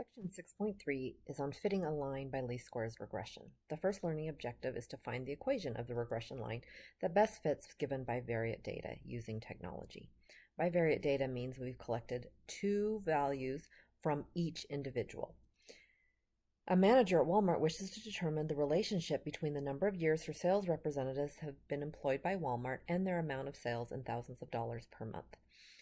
Section 6.3 is on fitting a line by least squares regression. The first learning objective is to find the equation of the regression line that best fits given bivariate data using technology. Bivariate data means we've collected two values from each individual. A manager at Walmart wishes to determine the relationship between the number of years her sales representatives have been employed by Walmart and their amount of sales in thousands of dollars per month.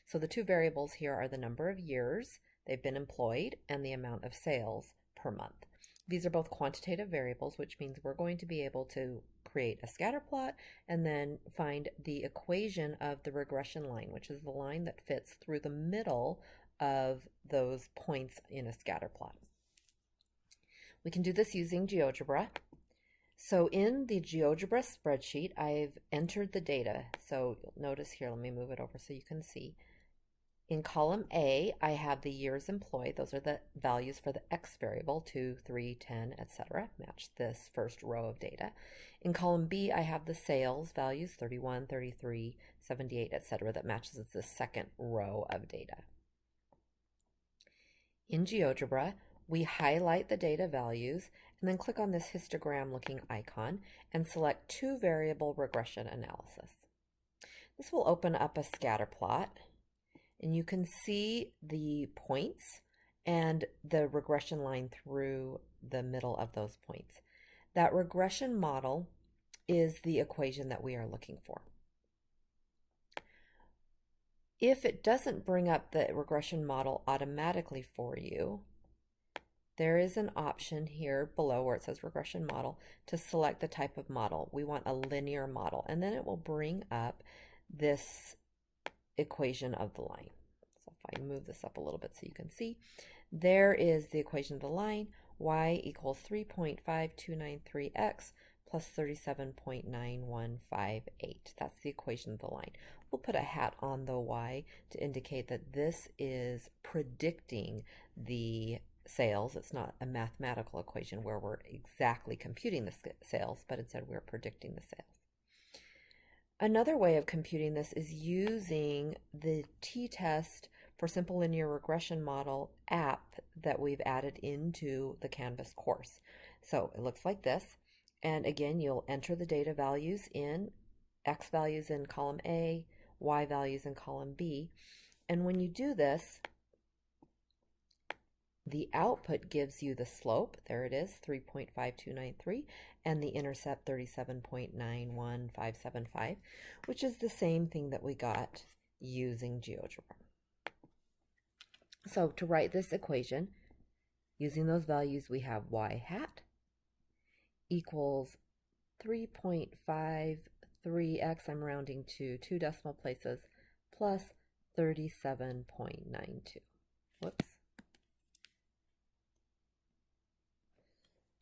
So the two variables here are the number of years they've been employed and the amount of sales per month. These are both quantitative variables, which means we're going to be able to create a scatter plot and then find the equation of the regression line, which is the line that fits through the middle of those points in a scatter plot. We can do this using Geogebra. So in the Geogebra spreadsheet, I've entered the data. So you'll notice here, let me move it over so you can see. In column A, I have the years employed. Those are the values for the X variable, 2, 3, 10, etc. Match this first row of data. In column B, I have the sales values, 31, 33, 78, etc. That matches the second row of data. In Geogebra, we highlight the data values and then click on this histogram looking icon and select two variable regression analysis. This will open up a scatter plot and you can see the points and the regression line through the middle of those points. That regression model is the equation that we are looking for. If it doesn't bring up the regression model automatically for you, there is an option here below where it says regression model to select the type of model. We want a linear model, and then it will bring up this equation of the line. So if I move this up a little bit so you can see, there is the equation of the line, y equals 3.5293x plus 37.9158. That's the equation of the line. We'll put a hat on the y to indicate that this is predicting the sales. It's not a mathematical equation where we're exactly computing the sales, but instead we're predicting the sales. Another way of computing this is using the Ttest for Simple Linear Regression Model app that we've added into the Canvas course. So it looks like this, and again you'll enter the data values in, X values in column A, Y values in column B, and when you do this, the output gives you the slope, there it is, 3.5293, and the intercept, 37.91575, which is the same thing that we got using Geogebra. So to write this equation, using those values, we have y hat equals 3.53x, I'm rounding to 2 decimal places, plus 37.92. Whoops.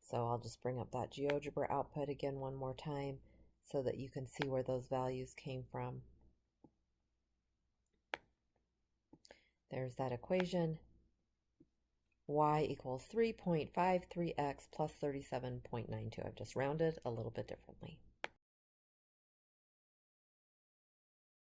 So I'll just bring up that Geogebra output again one more time so that you can see where those values came from. There's that equation. Y equals 3.53x plus 37.92. I've just rounded a little bit differently.